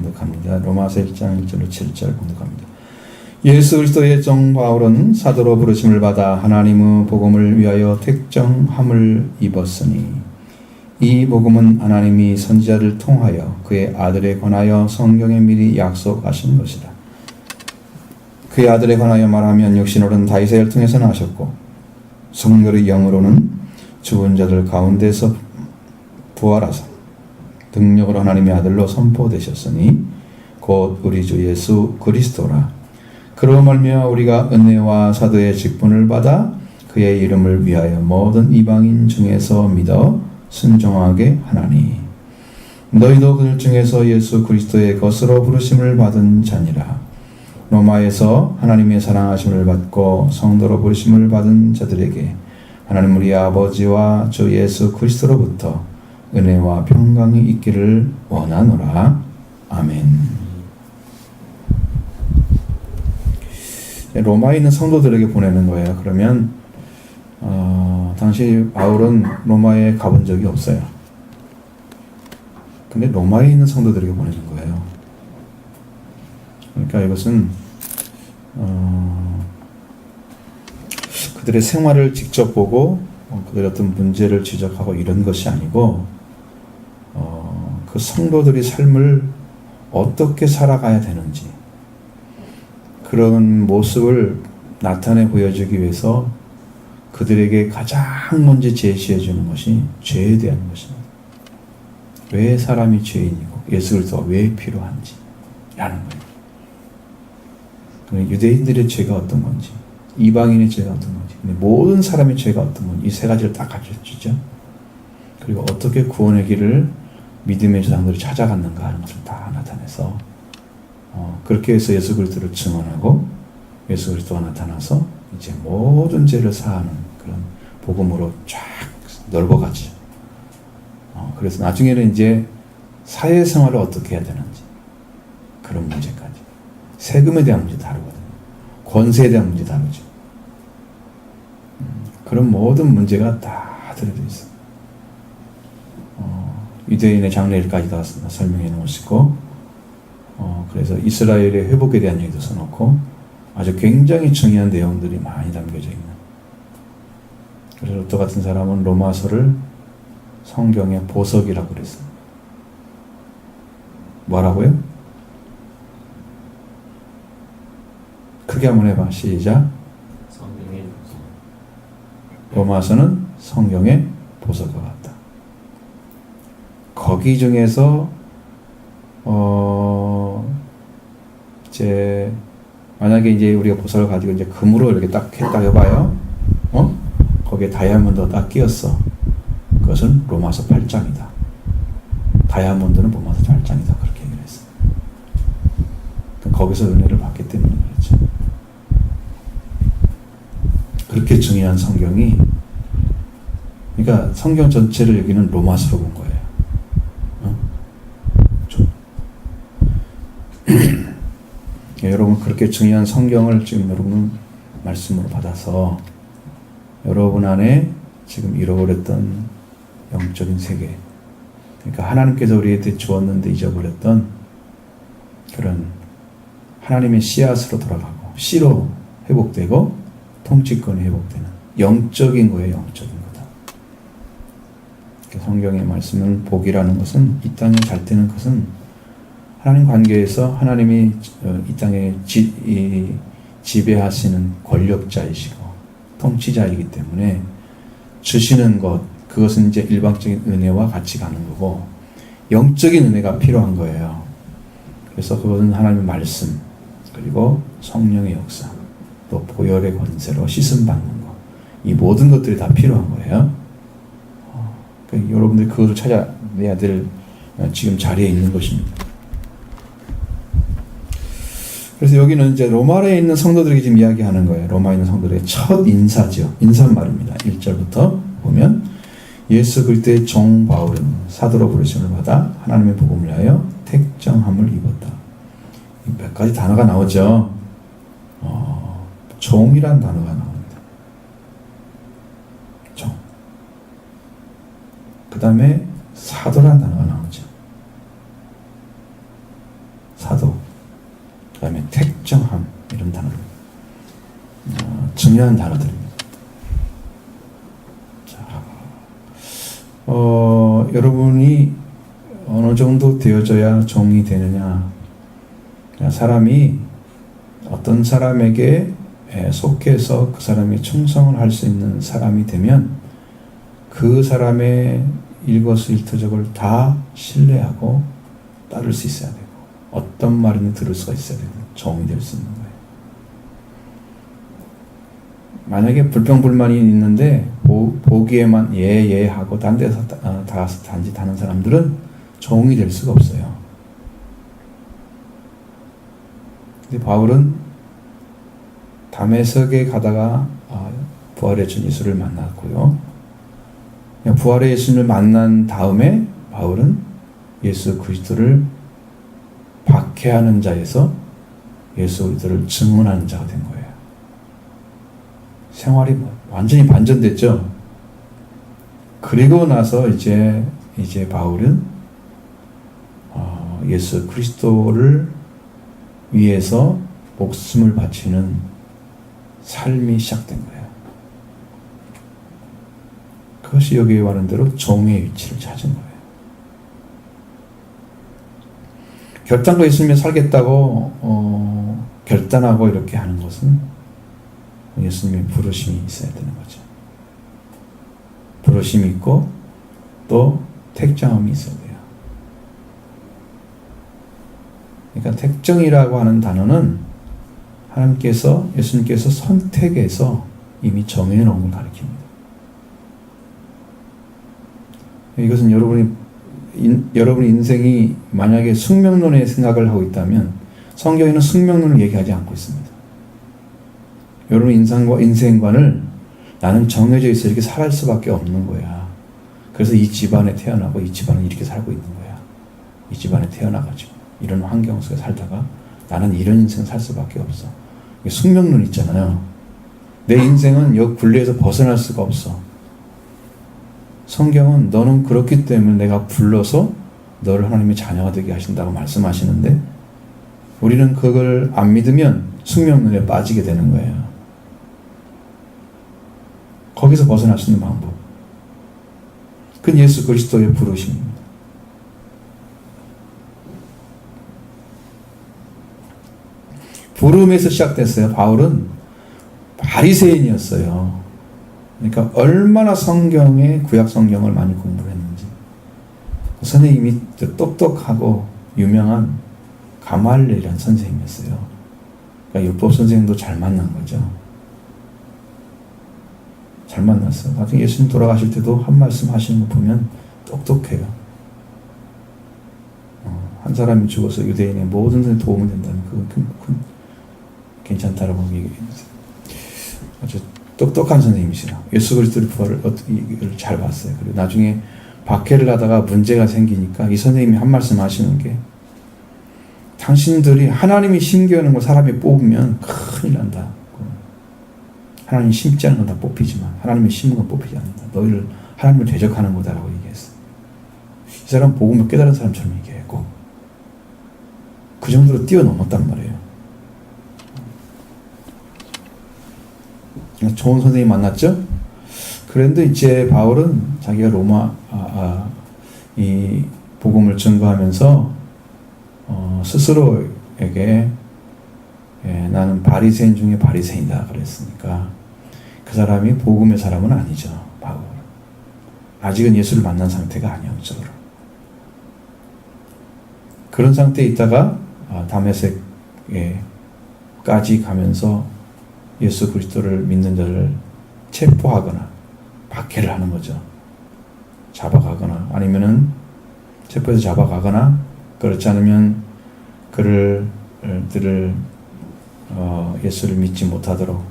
공독합니다. 로마서 1장 1절로 7절 공독합니다. 예수 그리스도의 종 바울은 사도로 부르심을 받아 하나님의 복음을 위하여 택정함을 입었으니 이 복음은 하나님이 선지자를 통하여 그의 아들에 관하여 성경에 미리 약속하신 것이다. 그의 아들에 관하여 말하면 육신으로는 다윗의 혈통에서 나셨고 성령의 영으로는 죽은 자들 가운데서 부활하사 능력으로 하나님의 아들로 선포되셨으니 곧 우리 주 예수 그리스도라. 그로 말미암아 우리가 은혜와 사도의 직분을 받아 그의 이름을 위하여 모든 이방인 중에서 믿어 순종하게 하나니 너희도 그들 중에서 예수 그리스도의 것으로 부르심을 받은 자니라. 로마에서 하나님의 사랑하심을 받고 성도로 부르심을 받은 자들에게 하나님 우리 아버지와 주 예수 그리스도로부터 은혜와 평강이 있기를 원하노라. 아멘. 로마에 있는 성도들에게 보내는 거예요. 그러면 당시 바울은 로마에 가본 적이 없어요. 근데 로마에 있는 성도들에게 보내는 거예요. 그러니까 이것은 그들의 생활을 직접 보고 그들의 어떤 문제를 지적하고 이런 것이 아니고 그 성도들이 삶을 어떻게 살아가야 되는지 그런 모습을 나타내 보여주기 위해서 그들에게 가장 먼저 제시해 주는 것이 죄에 대한 것입니다. 왜 사람이 죄인이고 예수 그리스도가 왜 필요한지 라는 거예요. 유대인들의 죄가 어떤 건지 이방인의 죄가 어떤 건지 모든 사람의 죄가 어떤 건지 이 세 가지를 딱 가르쳐주죠. 그리고 어떻게 구원의 길을 믿음의 조상들이 찾아갔는가 하는 것을 다 나타내서 그렇게 해서 예수 그리스도를 증언하고 예수 그리스도가 나타나서 이제 모든 죄를 사하는 그런 복음으로 쫙 넓어가죠. 그래서 나중에는 이제 사회생활을 어떻게 해야 되는지 그런 문제까지 세금에 대한 문제 다루거든요. 권세에 대한 문제 다루죠. 그런 모든 문제가 다 들어져 있어요. 유대인의 장래일까지 다 설명해 놓으시고 그래서 이스라엘의 회복에 대한 얘기도 써놓고 아주 굉장히 중요한 내용들이 많이 담겨져 있는. 그래서 로또 같은 사람은 로마서를 성경의 보석이라고 그랬어요. 뭐라고요? 크게 한번 해봐. 시작. 성경의 보석. 로마서는 성경의 보석과 같다. 거기 중에서 이제 만약에 이제 우리가 보석을 가지고 이제 금으로 이렇게 딱 했다 해봐요. 거기에 다이아몬드가 딱 끼었어. 그것은 로마서 8장이다. 다이아몬드는 로마서 8장이다. 그렇게 얘기를 했어. 거기서 은혜를 받기 때문에 그렇죠. 그렇게 중요한 성경이, 그러니까 성경 전체를 여기는 로마서로 본 거예요. 여러분 그렇게 중요한 성경을 지금 여러분은 말씀으로 받아서 여러분 안에 지금 잃어버렸던 영적인 세계, 그러니까 하나님께서 우리에게 주었는데 잊어버렸던 그런 하나님의 씨앗으로 돌아가고 씨로 회복되고 통치권이 회복되는 영적인 거예요. 영적인 거다. 성경의 말씀은 복이라는 것은 이 땅에 잘 되는 것은 하나님 관계에서 하나님이 이 땅에 지배하시는 권력자이시고 통치자이기 때문에 주시는 것, 그것은 이제 일방적인 은혜와 같이 가는 거고 영적인 은혜가 필요한 거예요. 그래서 그것은 하나님의 말씀, 그리고 성령의 역사, 또 보혈의 권세로 씻음 받는 것, 이 모든 것들이 다 필요한 거예요. 그러니까 여러분들이 그것을 찾아내야 될 지금 자리에 있는 것입니다. 그래서 여기는 이제 로마에 있는 성도들에게 지금 이야기하는 거예요. 로마에 있는 성도들의 첫 인사죠. 인사말입니다. 1절부터 보면 예수 그리스도의 종 바울은 사도로 부르심을 받아 하나님의 복음을 위하여 택정함을 입었다. 몇 가지 단어가 나오죠. 종이란 단어가 나옵니다. 종. 그 다음에 사도란 단어가 나오죠. 그 다음에 택정함, 이런 단어들. 중요한 단어들입니다. 자, 여러분이 어느 정도 되어져야 종이 되느냐. 사람이 어떤 사람에게 속해서 그 사람이 충성을 할 수 있는 사람이 되면 그 사람의 일거수일투족을 다 신뢰하고 따를 수 있어야 되고, 어떤 말이든 들을 수가 있어야 되고, 종이 될 수 있는 거예요. 만약에 불평불만이 있는데 보기에만 예 하고 딴 데서 다 단지 다는 사람들은 종이 될 수가 없어요. 근데 바울은 다메섹에 가다가 부활의 주 예수를 만났고요. 부활의 예수를 만난 다음에 바울은 예수 그리스도를 박해하는 자에서 예수 그리스도를 증언하는 자가 된 거예요. 생활이 완전히 반전됐죠. 그리고 나서 이제 바울은 예수 그리스도를 위해서 목숨을 바치는 삶이 시작된 거예요. 그것이 여기에 말한 대로 종의 위치를 찾은 거예요. 결단과 예수님이 살겠다고 결단하고 이렇게 하는 것은 예수님의 부르심이 있어야 되는 거죠. 부르심이 있고 또 택정함이 있어야 돼요. 그러니까 택정이라고 하는 단어는 예수님께서 선택해서 이미 정해놓은 걸 가리킵니다. 이것은 여러분의 인생이 만약에 숙명론의 생각을 하고 있다면 성경에는 숙명론을 얘기하지 않고 있습니다. 여러분 인생관을 나는 정해져 있어 이렇게 살 수밖에 없는 거야. 그래서 이 집안에 태어나고 이 집안은 이렇게 살고 있는 거야. 이 집안에 태어나가지고 이런 환경 속에 살다가 나는 이런 인생 살 수밖에 없어. 숙명론 있잖아요. 내 인생은 이 굴레에서 벗어날 수가 없어. 성경은 너는 그렇기 때문에 내가 불러서 너를 하나님의 자녀가 되게 하신다고 말씀하시는데 우리는 그걸 안 믿으면 숙명론에 빠지게 되는 거예요. 거기서 벗어날 수 있는 방법. 그건 예수 그리스도의 부르심입니다. 부름에서 시작됐어요. 바울은 바리새인이었어요. 그러니까 얼마나 구약 성경을 많이 공부를 했는지. 선생님이 똑똑하고 유명한 가말리엘이라는 선생님이었어요. 그러니까 율법 선생님도 잘 만난 거죠. 잘 만났어요. 나중에 예수님 돌아가실 때도 한 말씀 하시는 거 보면 똑똑해요. 한 사람이 죽어서 유대인의 모든 것에 도움이 된다는 그건 괜찮다라고 얘기했어요. 아주 똑똑한 선생님이시라. 예수 그리스도의 부활을 이걸 잘 봤어요. 그리고 나중에 박해를 하다가 문제가 생기니까 이 선생님이 한 말씀 하시는 게 당신들이 하나님이 심겨놓은 걸 사람이 뽑으면 큰일 난다. 하나님이 심지 않은 건 다 뽑히지만 하나님이 심은 건 뽑히지 않는다. 너희를 하나님을 대적하는 거다라고 얘기했어요. 이 사람 복음을 깨달은 사람처럼 얘기했고 그 정도로 뛰어넘었단 말이에요. 좋은 선생님 만났죠? 그런데 이제 바울은 자기가 이 복음을 증거하면서 스스로에게 나는 바리새인 중에 바리새인이다 그랬으니까 그 사람이 복음의 사람은 아니죠. 바울. 아직은 예수를 만난 상태가 아니었죠. 영적으로. 그런 상태에 있다가 다메섹에까지 가면서 예수 그리스도를 믿는 자를 체포하거나 박해를 하는 거죠. 잡아가거나 아니면은 체포해서 잡아가거나 그렇지 않으면 그들을 예수를 믿지 못하도록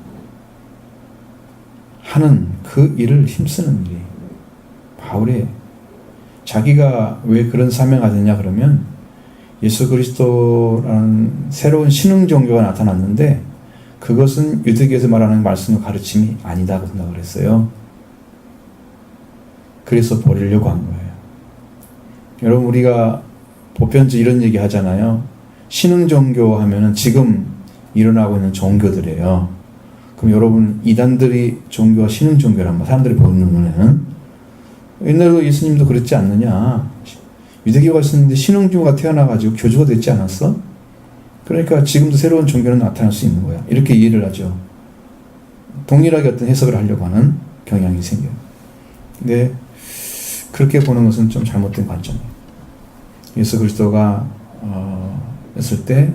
하는 그 일을 힘쓰는 일이 바울의 자기가 왜 그런 사명을 했냐 그러면 예수 그리스도라는 새로운 신흥 종교가 나타났는데 그것은 유대교에서 말하는 말씀과 가르침이 아니다고 생각을 했어요. 그래서 버리려고 한 거예요. 여러분 우리가 보편적으로 이런 얘기 하잖아요. 신흥 종교 하면은 지금 일어나고 있는 종교들이에요. 그럼 여러분 이단들이 종교가 신흥 종교란 말 사람들이 보는 눈에는 옛날에 예수님도 그랬지 않느냐. 유대교가 있었는데 신흥교가 태어나가지고 교주가 됐지 않았어? 그러니까 지금도 새로운 종교는 나타날 수 있는 거야. 이렇게 이해를 하죠. 동일하게 어떤 해석을 하려고 하는 경향이 생겨요. 근데 그렇게 보는 것은 좀 잘못된 관점이에요. 예수 그리스도가 했을 때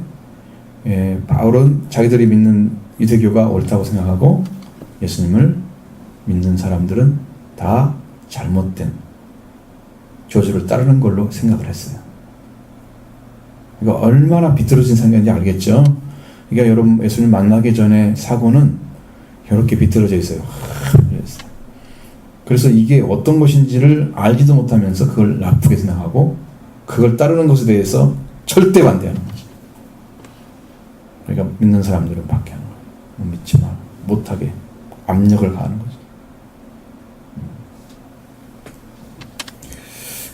바울은 자기들이 믿는 유대교가 옳다고 생각하고 예수님을 믿는 사람들은 다 잘못된 교주를 따르는 걸로 생각을 했어요. 그러니까 얼마나 비뚤어진 생각인지 알겠죠? 그러니까 여러분 예수님 만나기 전에 사고는 이렇게 비뚤어져 있어요. 그래서 이게 어떤 것인지를 알지도 못하면서 그걸 나쁘게 생각하고 그걸 따르는 것에 대해서 절대 반대하는 거죠. 그러니까 믿는 사람들은 박해하는 거예요. 믿지 마. 못하게 압력을 가하는 거죠.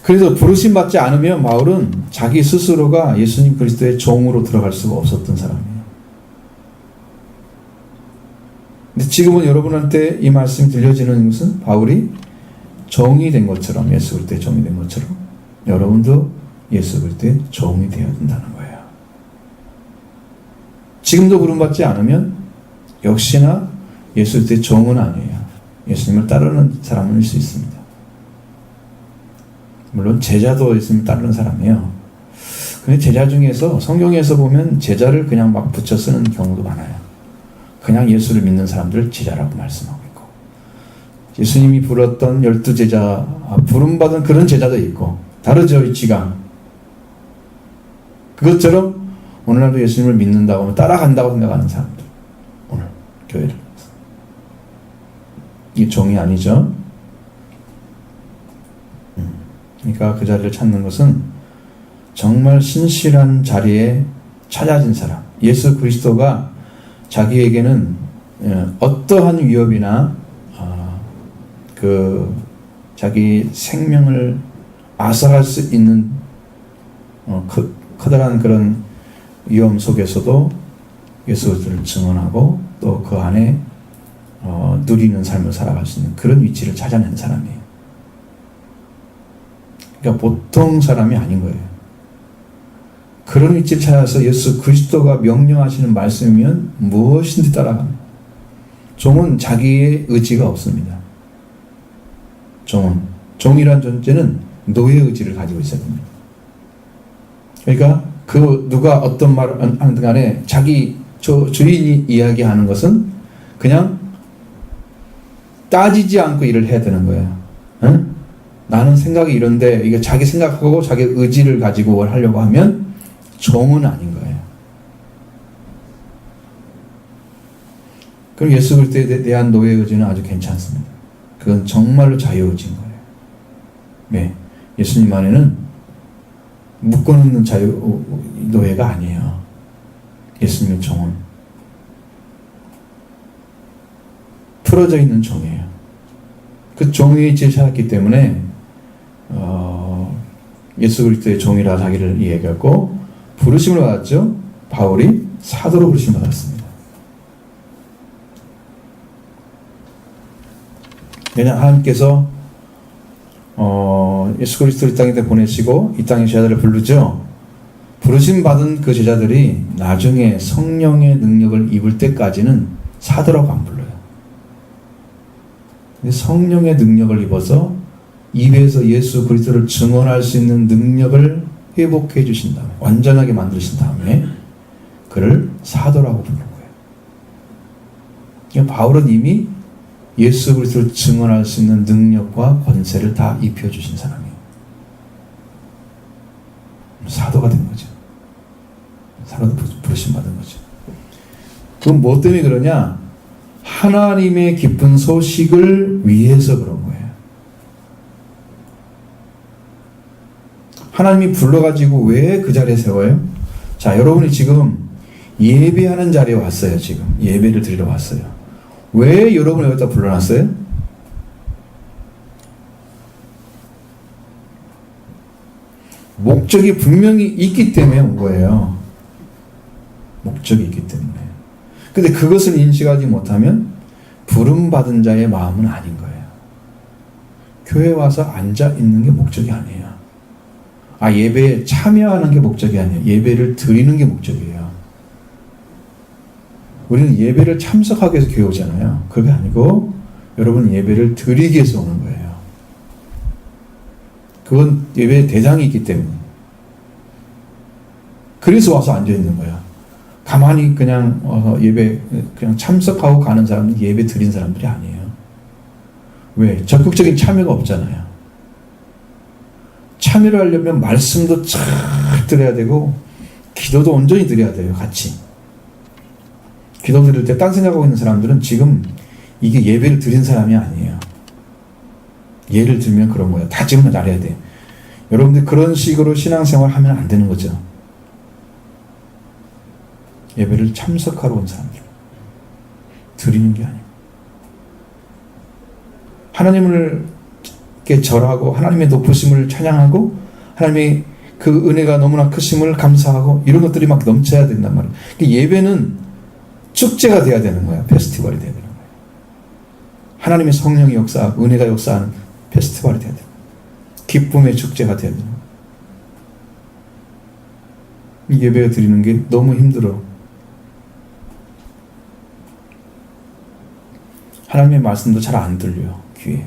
그래서 부르심 받지 않으면 바울은 자기 스스로가 예수님 그리스도의 종으로 들어갈 수가 없었던 사람이에요. 근데 지금은 여러분한테 이 말씀이 들려지는 것은 바울이 종이 된 것처럼, 예수 그리스도의 종이 된 것처럼 여러분도 예수 그리스도의 종이 되어야 된다는 거예요. 지금도 부름받지 않으면 역시나 예수 그리스도의 종은 아니에요. 예수님을 따르는 사람일 수 있습니다. 물론 제자도 예수님을 따르는 사람이에요. 근데 제자 중에서 성경에서 보면 제자를 그냥 막 붙여 쓰는 경우도 많아요. 그냥 예수를 믿는 사람들을 제자라고 말씀하고 있고, 예수님이 불렀던 12제자, 부름받은 그런 제자도 있고, 다르죠, 위치가. 그것처럼 오늘날도 예수님을 믿는다고 하면 따라간다고 생각하는 사람들, 오늘 교회를. 이게 종이 아니죠. 그러니까 그 자리를 찾는 것은 정말 신실한 자리에 찾아진 사람, 예수 그리스도가 자기에게는 어떠한 위협이나 자기 생명을 앗아갈 수 있는 커다란 그런 위험 속에서도 예수 그리스도를 증언하고 또 그 안에 누리는 삶을 살아갈 수 있는 그런 위치를 찾아낸 사람이에요. 그러니까 보통 사람이 아닌 거예요. 그런 위치를 찾아서 예수 그리스도가 명령하시는 말씀이면 무엇인지 따라가는. 종은 자기의 의지가 없습니다. 종이란 존재는 노예 의지를 가지고 있어야 됩니다. 그러니까 누가 어떤 말을 하든 간에 자기 주인이 이야기하는 것은 그냥 따지지 않고 일을 해야 되는 거예요. 응? 나는 생각이 이런데 이게 자기 생각하고 자기 의지를 가지고 뭘 하려고 하면 종은 아닌 거예요. 그럼 예수 그리스도에 대한 노예 의지는 아주 괜찮습니다. 그건 정말로 자유의지인 거예요. 네, 예수님 안에는 묶어놓는 노예가 아니에요. 예수님의 종은 풀어져 있는 종이에요. 그 종의 위치를 찾았기 때문에 예수 그리스도의 종이라 자기를 이야기하고 부르심을 받았죠. 바울이 사도로 부르심을 받았습니다. 왜냐하면 하나님께서 예수 그리스도를 이 땅에 보내시고 이 땅에 제자들을 부르죠. 부르심 받은 그 제자들이 나중에 성령의 능력을 입을 때까지는 사도라고 안 불러요. 근데 성령의 능력을 입어서 입에서 예수 그리스도를 증언할 수 있는 능력을 회복해 주신 다음에, 완전하게 만드신 다음에 그를 사도라고 부르는 거예요. 그러니까 바울은 이미 예수 그리스도를 증언할 수 있는 능력과 권세를 다 입혀주신 사람이에요. 사도가 된 거죠. 사도도 부르심 받은 거죠. 그건 뭐 때문에 그러냐? 하나님의 기쁜 소식을 위해서 그런 거예요. 하나님이 불러가지고 왜 그 자리에 세워요? 자, 여러분이 지금 예배하는 자리에 왔어요. 지금 예배를 드리러 왔어요. 왜 여러분을 여기다 불러놨어요? 목적이 분명히 있기 때문에 온 거예요. 목적이 있기 때문에. 근데 그것을 인식하지 못하면 부름받은 자의 마음은 아닌 거예요. 교회 와서 앉아 있는 게 목적이 아니에요. 예배에 참여하는 게 목적이 아니에요. 예배를 드리는 게 목적이에요. 우리는 예배를 참석하기 위해서 교회 오잖아요. 그게 아니고 여러분 예배를 드리기 위해서 오는 거예요. 그건 예배의 대상이 있기 때문에. 그래서 와서 앉아 있는 거예요. 가만히 그냥 예배 그냥 참석하고 가는 사람은 예배 드린 사람들이 아니에요. 왜? 적극적인 참여가 없잖아요. 참여를 하려면 말씀도 잘 드려야 되고 기도도 온전히 드려야 돼요. 같이. 기도 드릴 때 딴 생각하고 있는 사람들은 지금 이게 예배를 드린 사람이 아니에요. 예를 들면 그런 거예요. 다 지금 잘해야 돼. 여러분들 그런 식으로 신앙생활 하면 안 되는 거죠. 예배를 참석하러 온 사람들. 드리는 게 아니고. 하나님을 이렇게 절하고 하나님의 높으심을 찬양하고 하나님의 그 은혜가 너무나 크심을 감사하고 이런 것들이 막 넘쳐야 된단 말이에요. 예배는 축제가 돼야 되는 거야. 페스티벌이 돼야 되는 거야. 하나님의 성령이 역사하고 은혜가 역사하는 페스티벌이 돼야 돼. 기쁨의 축제가 돼야 되는 거야. 이 예배 드리는 게 너무 힘들어. 하나님의 말씀도 잘 안 들려요. 귀에.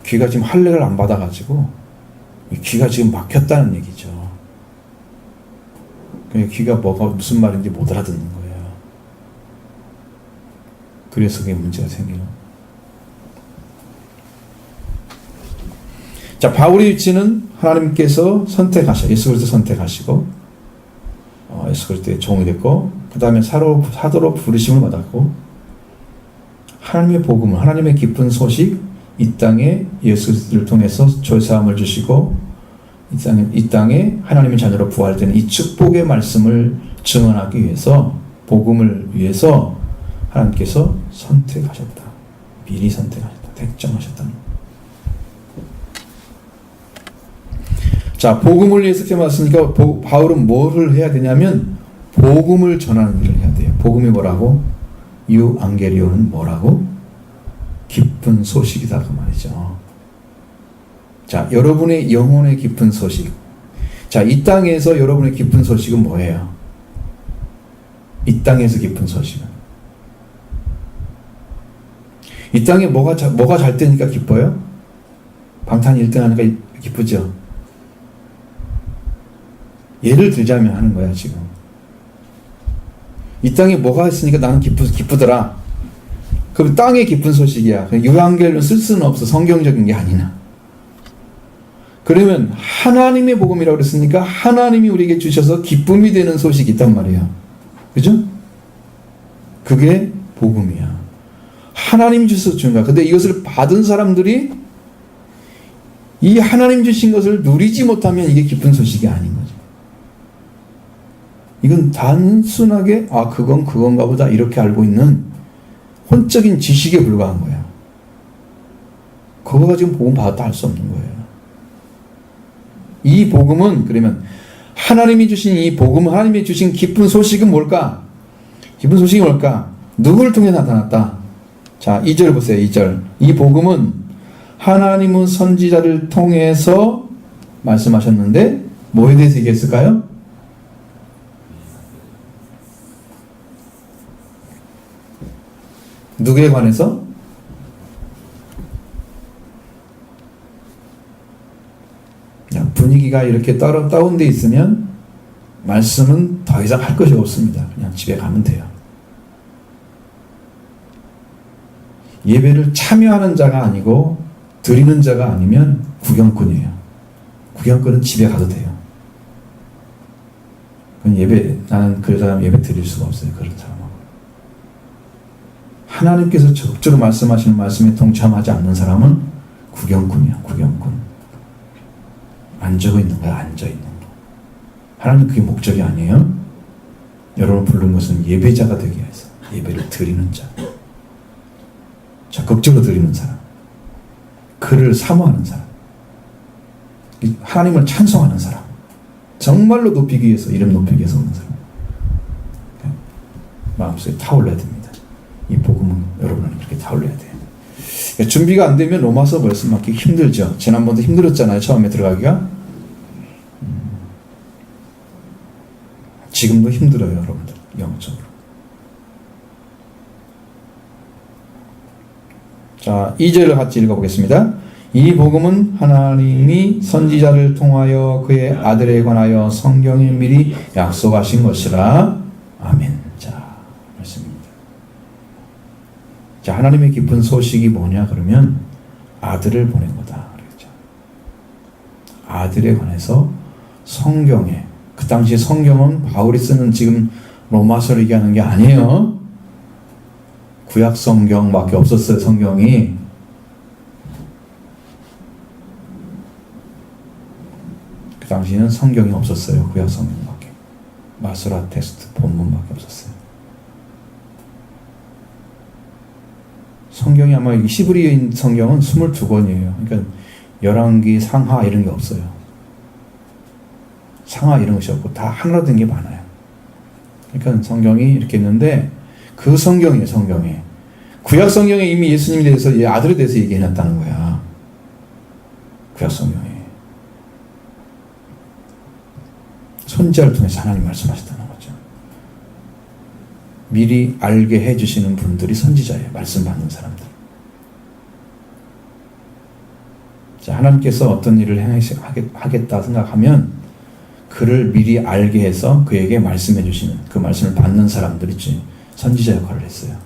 귀가 지금 할례를 안 받아가지고 귀가 지금 막혔다는 얘기죠. 귀가 뭐가 무슨 말인지 못 알아듣는 거예요. 그래서 그게 문제가 생겨요. 자, 바울의 위치는 하나님께서 예수 그리스도 선택하시고 예수 그리스도의 종이 됐고 그 다음에 사도로 부르심을 받았고 하나님의 복음, 하나님의 기쁜 소식 이 땅에 예수를 통해서 죄사함을 주시고 이 땅에 하나님의 자녀로 부활되는 이 축복의 말씀을 증언하기 위해서 복음을 위해서 하나님께서 선택하셨다. 미리 선택하셨다. 택정하셨다. 자, 복음을 위해서 태어났으니까 바울은 뭐를 해야 되냐면 복음을 전하는 일을 해야 돼요. 복음이 뭐라고? 유앙게리온은 뭐라고? 기쁜 소식이다 그 말이죠. 자, 여러분의 영혼의 기쁜 소식. 자, 이 땅에서 여러분의 기쁜 소식은 뭐예요? 이 땅에서 기쁜 소식은 이 땅에 뭐가 잘 되니까 기뻐요? 방탄 1등 하니까 기쁘죠? 예를 들자면 하는 거야 지금. 이 땅에 뭐가 있으니까 나는 기쁘더라. 그럼 땅의 기쁜 소식이야. 유앙겔은 쓸 수는 없어. 성경적인 게 아니나. 그러면 하나님의 복음이라고 그랬으니까 하나님이 우리에게 주셔서 기쁨이 되는 소식이 있단 말이에요. 그죠? 그게 복음이야. 하나님 주셔서 준 거야. 근데 이것을 받은 사람들이 이 하나님 주신 것을 누리지 못하면 이게 기쁜 소식이 아닌 거죠. 이건 단순하게 그건 그건가 보다 이렇게 알고 있는 혼적인 지식에 불과한 거예요. 그거 가지고 복음 받았다 할 수 없는 거예요. 이 복음은 그러면 하나님이 주신 이 복음, 하나님이 주신 기쁜 소식은 뭘까? 기쁜 소식이 뭘까? 누구를 통해 나타났다? 자, 2절 보세요. 2절. 이 복음은 하나님은 선지자를 통해서 말씀하셨는데 뭐에 대해서 얘기했을까요? 누구에 관해서? 분위기가 이렇게 다운돼 있으면 말씀은 더 이상 할 것이 없습니다. 그냥 집에 가면 돼요. 예배를 참여하는 자가 아니고 드리는 자가 아니면 구경꾼이에요. 구경꾼은 집에 가도 돼요. 그건 나는 그 사람 예배 드릴 수가 없어요. 그런 사람하고. 하나님께서 적극적으로 말씀하시는 말씀에 동참하지 않는 사람은 구경꾼이야. 구경꾼. 앉아 있는 거야. 앉아 있는 거. 하나님 그게 목적이 아니에요. 여러분 부른 것은 예배자가 되기 위해서. 예배를 드리는 자. 적극적으로 드리는 사람. 그를 사모하는 사람. 하나님을 찬송하는 사람. 정말로 높이기 위해서, 이름 높이기 위해서 오는 사람. 마음속에 타올라야 됩니다. 이 복음은 여러분은 그렇게 타올라야 돼요. 그러니까 준비가 안 되면 로마서 말씀 맞기 힘들죠. 지난번도 힘들었잖아요. 처음에 들어가기가. 지금도 힘들어요, 여러분들. 영적으로. 자, 2절을 같이 읽어보겠습니다. 이 복음은 하나님이 선지자를 통하여 그의 아들에 관하여 성경에 미리 약속하신 것이라. 아멘. 자, 말씀입니다. 자, 하나님의 깊은 소식이 뭐냐 그러면 아들을 보낸 거다 그랬죠. 아들에 관해서 성경에, 그 당시 성경은 바울이 쓰는 지금 로마서를 얘기하는 게 아니에요. 구약 성경밖에 없었어요. 성경이. 그 당시에는 성경이 없었어요. 구약 성경밖에. 마소라 텍스트 본문밖에 없었어요. 성경이 아마 히브리어인 성경은 22권이에요. 그러니까 열왕기, 상하 이런 게 없어요. 상하 이런 것이 없고 다 하나로 된 게 많아요. 그러니까 성경이 이렇게 있는데 그 성경이에요. 성경에. 구약 성경에 이미 예수님에 대해서, 아들에 대해서 얘기해놨다는 거야. 구약 성경에. 선지자를 통해서 하나님 말씀하셨다는 거죠. 미리 알게 해주시는 분들이 선지자예요. 말씀 받는 사람들. 자, 하나님께서 어떤 일을 하겠다 생각하면 그를 미리 알게 해서 그에게 말씀해 주시는, 그 말씀을 받는 사람들이 선지자 역할을 했어요.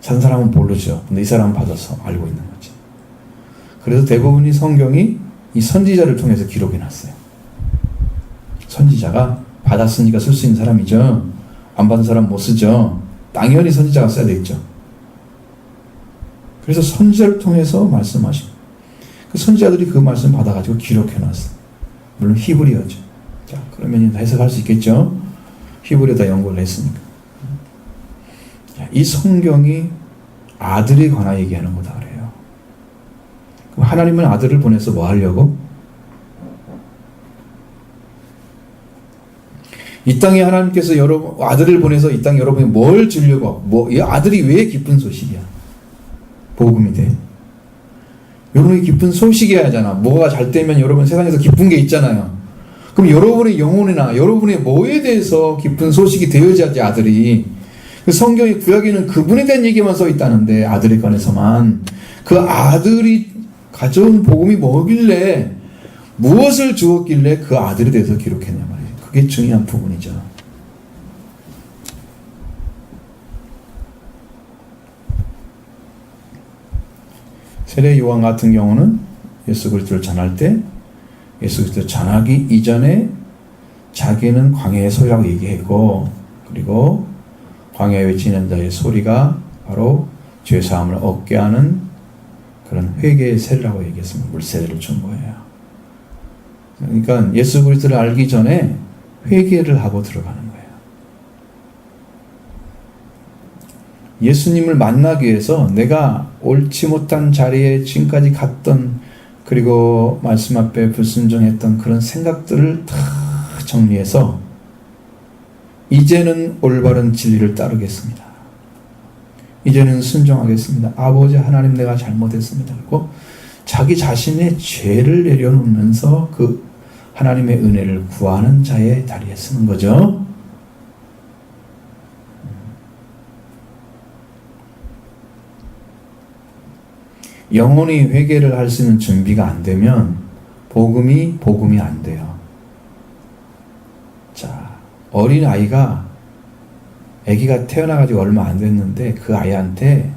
산 사람은 모르죠. 근데 이 사람은 받아서 알고 있는 거지. 그래서 대부분이 성경이 이 선지자를 통해서 기록해 놨어요. 선지자가 받았으니까 쓸 수 있는 사람이죠. 안 받은 사람 못 쓰죠. 당연히 선지자가 써야 되겠죠. 그래서 선지자를 통해서 말씀하시고, 그 선지자들이 그 말씀 받아가지고 기록해 놨어요. 물론 히브리어죠. 자, 그러면 해석할 수 있겠죠. 히브리어다 연구를 했으니까. 자, 이 성경이 아들에 관하여 얘기하는 거다 그래요. 그럼 하나님은 아들을 보내서 뭐 하려고? 이 땅에 하나님께서 아들을 보내서 이 땅에 여러분이 뭘 주려고? 이 아들이 왜 기쁜 소식이야? 복음이 돼. 여러분이 기쁜 소식이어야 하잖아. 뭐가 잘 되면 여러분 세상에서 기쁜 게 있잖아요. 그럼 여러분의 영혼이나 여러분의 뭐에 대해서 기쁜 소식이 되어야지 아들이. 성경의 구약에는 그분에 대한 얘기만 써 있다는데, 아들에 관해서만. 그 아들이 가져온 복음이 뭐길래, 무엇을 주었길래 그 아들에 대해서 기록했냐 말이에요. 그게 중요한 부분이죠. 세례 요한 같은 경우는 예수 그리스도를 전할 때, 예수 그리스도를 전하기 이전에 자기는 광야의 소리라고 얘기했고, 그리고 광야에 외치는 자의 소리가 바로 죄사함을 얻게 하는 그런 회개의 세례라고 얘기했습니다. 물세례를 준 거예요. 그러니까 예수 그리스도를 알기 전에 회개를 하고 들어가는 거예요. 예수님을 만나기 위해서 내가 옳지 못한 자리에 지금까지 갔던, 그리고 말씀 앞에 불순종했던 그런 생각들을 다 정리해서 이제는 올바른 진리를 따르겠습니다. 이제는 순종하겠습니다. 아버지 하나님, 내가 잘못했습니다. 그리고 자기 자신의 죄를 내려놓으면서 그 하나님의 은혜를 구하는 자의 다리에 서는 거죠. 영혼이 회개를 할 수 있는 준비가 안 되면 복음이 안 돼요. 자, 어린 아이가, 아기가 태어나가지고 얼마 안 됐는데 그 아이한테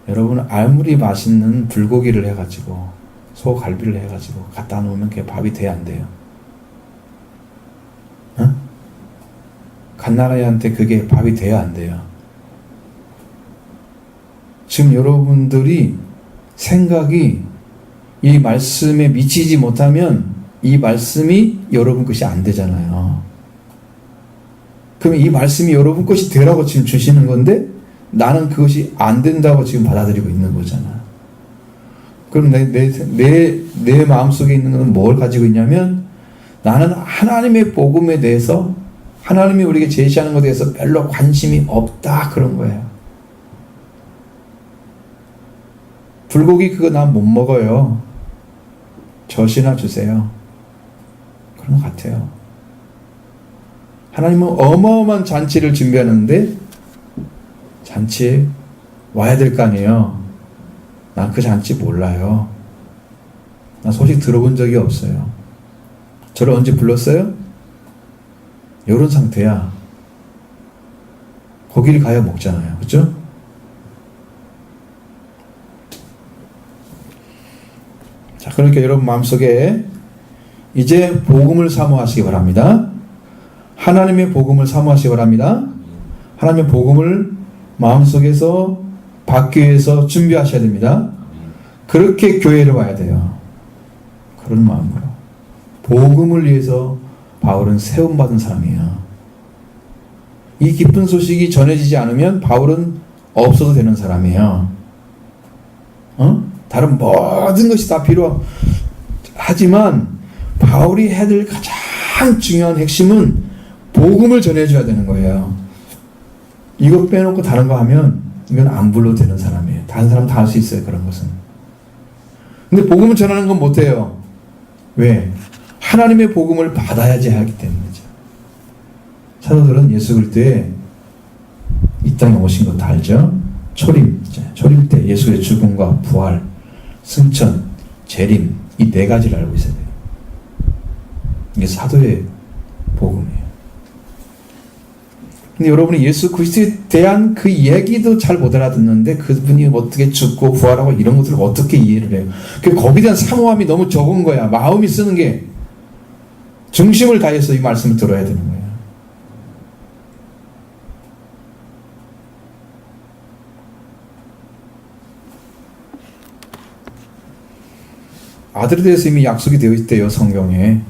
여러분 아무리 맛있는 불고기를 해가지고 소갈비를 해가지고 갖다 놓으면 그게 밥이 돼야 안 돼요? 갓난아이한테 그게 밥이 돼야 안 돼요? 지금 여러분들이 생각이 이 말씀에 미치지 못하면 이 말씀이 여러분 것이 안 되잖아요. 그러면 이 말씀이 여러분 것이 되라고 지금 주시는 건데 나는 그것이 안 된다고 지금 받아들이고 있는 거잖아. 그럼 내 마음속에 있는 건 뭘 가지고 있냐면, 나는 하나님의 복음에 대해서 하나님이 우리에게 제시하는 것에 대해서 별로 관심이 없다 그런 거예요. 불고기 그거 난 못 먹어요. 젖이나 주세요. 그런 것 같아요. 하나님은 어마어마한 잔치를 준비하는데 잔치에 와야 될 거 아니에요. 난 그 잔치 몰라요. 나 소식 들어본 적이 없어요. 저를 언제 불렀어요? 이런 상태야. 거기를 가야 먹잖아요. 그렇죠? 자, 그러니까 여러분 마음속에 이제 복음을 사모하시기 바랍니다. 하나님의 복음을 사모하시기 바랍니다. 하나님의 복음을 마음속에서 받기 위해서 준비하셔야 됩니다. 그렇게 교회를 와야 돼요. 그런 마음으로. 복음을 위해서 바울은 세움받은 사람이에요. 이 기쁜 소식이 전해지지 않으면 바울은 없어도 되는 사람이에요. 다른 모든 것이 다 필요하지만 바울이 해야 될 가장 중요한 핵심은 복음을 전해줘야 되는 거예요. 이거 빼놓고 다른 거 하면 이건 안 불러도 되는 사람이에요. 다른 사람 다 할 수 있어요. 그런 것은. 근데 복음을 전하는 건 못해요. 왜? 하나님의 복음을 받아야지 하기 때문이죠. 사도들은 예수 그리스도의 이 땅에 오신 거 다 알죠? 초림 때 예수의 죽음과 부활, 승천, 재림 이 네 가지를 알고 있어야 돼요. 이게 사도의 복음이에요. 근데 여러분이 예수 그리스도에 대한 그 얘기도 잘 못 알아듣는데 그분이 어떻게 죽고 부활하고 이런 것들을 어떻게 이해를 해요? 거기에 대한 사모함이 너무 적은 거야. 마음이 쓰는 게 중심을 다해서 이 말씀을 들어야 되는 거예요. 아들에 대해서 이미 약속이 되어 있대요. 성경에.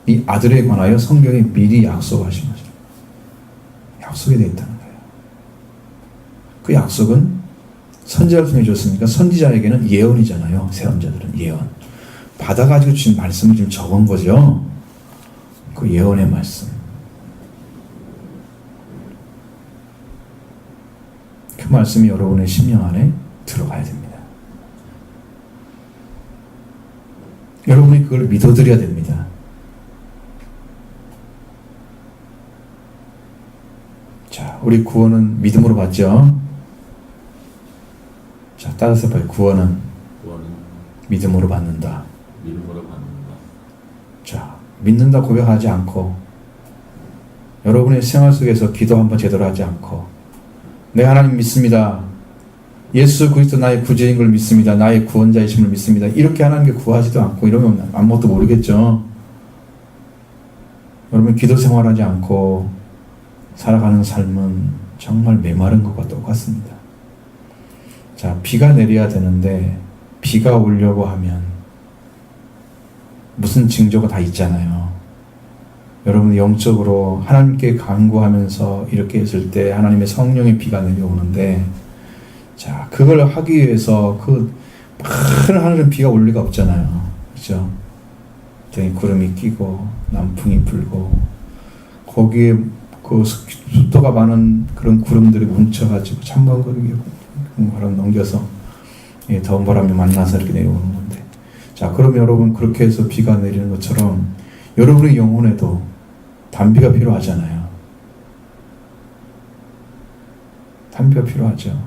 이 아들에 관하여 성경에 미리 약속하신 거죠. 약속이 되어 있다는 거예요. 그 약속은 선지자를 통해 줬으니까 선지자에게는 예언이잖아요. 세언자들은 예언. 받아가지고 지금 말씀을 지금 적은 거죠. 그 예언의 말씀. 그 말씀이 여러분의 심령 안에 들어가야 됩니다. 여러분이 그걸 믿어드려야 됩니다. 자, 우리 구원은 믿음으로 받죠? 자, 따라서 봐요. 구원은 믿음으로 받는다. 자, 믿는다 고백하지 않고 여러분의 생활 속에서 기도 한번 제대로 하지 않고 내 하나님 믿습니다. 예수 그리스도 나의 구주인 걸 믿습니다. 나의 구원자이심을 믿습니다. 이렇게 하나님께 구하지도 않고 이러면 아무것도 모르겠죠. 여러분 기도 생활하지 않고 살아가는 삶은 정말 메마른 것과 똑같습니다. 자, 비가 내려야 되는데 비가 오려고 하면 무슨 징조가 다 있잖아요. 여러분 영적으로 하나님께 간구하면서 이렇게 했을 때 하나님의 성령의 비가 내려오는데 자, 그걸 하기 위해서 그 큰 하늘은 비가 올 리가 없잖아요. 그죠? 구름이 끼고 남풍이 불고 거기에 그 습도가 많은 그런 구름들이 뭉쳐가지고 찬바람이 바람 넘겨서 더운 바람이 만나서 이렇게 내려오는 건데 자, 그럼 여러분 그렇게 해서 비가 내리는 것처럼 여러분의 영혼에도 단비가 필요하잖아요. 단비가 필요하죠.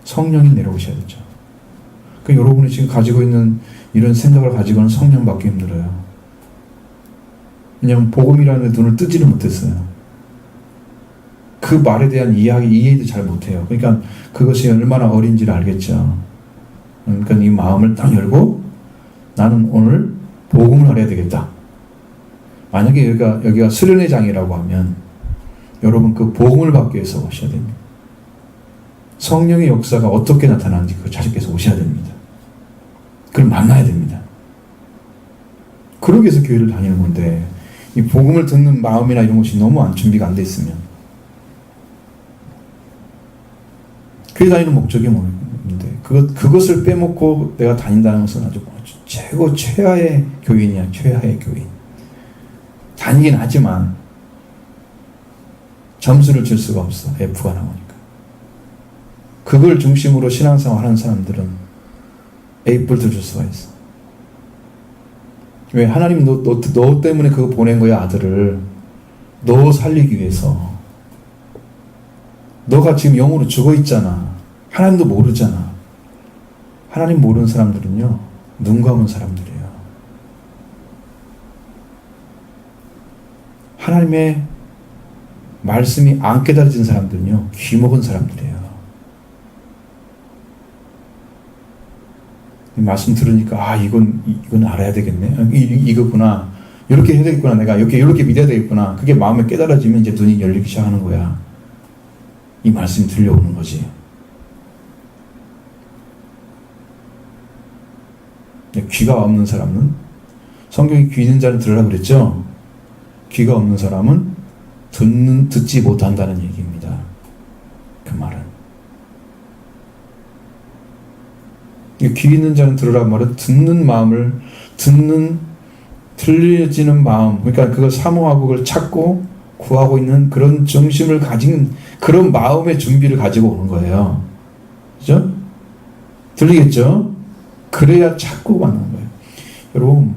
성령이 내려오셔야 되죠. 그 여러분이 지금 가지고 있는 이런 생각을 가지고는 성령 받기 힘들어요. 왜냐하면 복음이라는 눈을 뜨지를 못했어요. 그 말에 대한 이해도 잘 못해요. 그러니까 그것이 얼마나 어린지를 알겠죠. 그러니까 이 마음을 딱 열고 나는 오늘 복음을 알아야 되겠다. 만약에 여기가 수련의 장이라고 하면 여러분 그 복음을 받기 위해서 오셔야 됩니다. 성령의 역사가 어떻게 나타나는지 그 자식께서 오셔야 됩니다. 그걸 만나야 됩니다. 그러기 위해서 교회를 다니는 건데 이 복음을 듣는 마음이나 이런 것이 너무 준비가 안 돼 있으면 교회 다니는 목적이 뭐인데 그것을 빼먹고 내가 다닌다는 것은 아주 최고 최하의 교인이야. 최하의 교인. 다니긴 하지만 점수를 줄 수가 없어. F가 나오니까. 그걸 중심으로 신앙생활 하는 사람들은 A뿔도 줄 수가 있어. 왜? 하나님 너 때문에 그거 보낸 거야, 아들을. 너 살리기 위해서. 너가 지금 영으로 죽어 있잖아. 하나님도 모르잖아. 하나님 모르는 사람들은요, 눈 감은 사람들이에요. 하나님의 말씀이 안 깨달아진 사람들은요, 귀 먹은 사람들이에요. 이 말씀 들으니까, 이건 알아야 되겠네. 이거구나. 이렇게 해야 되겠구나. 내가 이렇게 믿어야 되겠구나. 그게 마음에 깨달아지면 이제 눈이 열리기 시작하는 거야. 이 말씀이 들려오는 거지. 귀가 없는 사람은, 성경이 귀 있는 자는 들으라고 그랬죠? 귀가 없는 사람은 듣지 못한다는 얘기입니다. 그 말은. 귀 있는 자는 들으라고 말은 듣는 마음을, 들려지는 마음, 그러니까 그걸 사모하고 그걸 찾고 구하고 있는 그런 정심을 가진 그런 마음의 준비를 가지고 오는 거예요. 그죠? 들리겠죠? 그래야 찾고 가는 거예요. 여러분,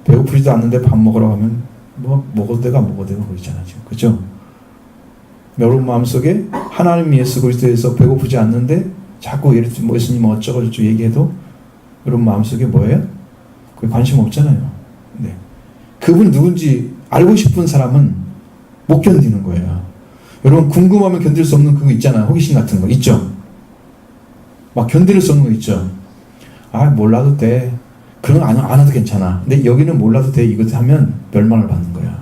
배고프지도 않는데 밥 먹으러 가면, 먹어도 되고 안 먹어도 되고 그러잖아요. 지금. 그죠? 여러분 마음속에 하나님 예수 그리스도에서 배고프지 않는데 자꾸 예수님 어쩌고저쩌고 얘기해도 여러분 마음속에 뭐예요? 그게 관심 없잖아요. 네. 그분이 누군지 알고 싶은 사람은 못 견디는 거예요. 여러분 궁금하면 견딜 수 없는 그거 있잖아요. 호기심 같은 거 있죠? 막 견딜 수 없는 거 있죠? 몰라도 돼. 그런 거 안 해도 괜찮아. 근데 여기는 몰라도 돼. 이것 하면 멸망을 받는 거야.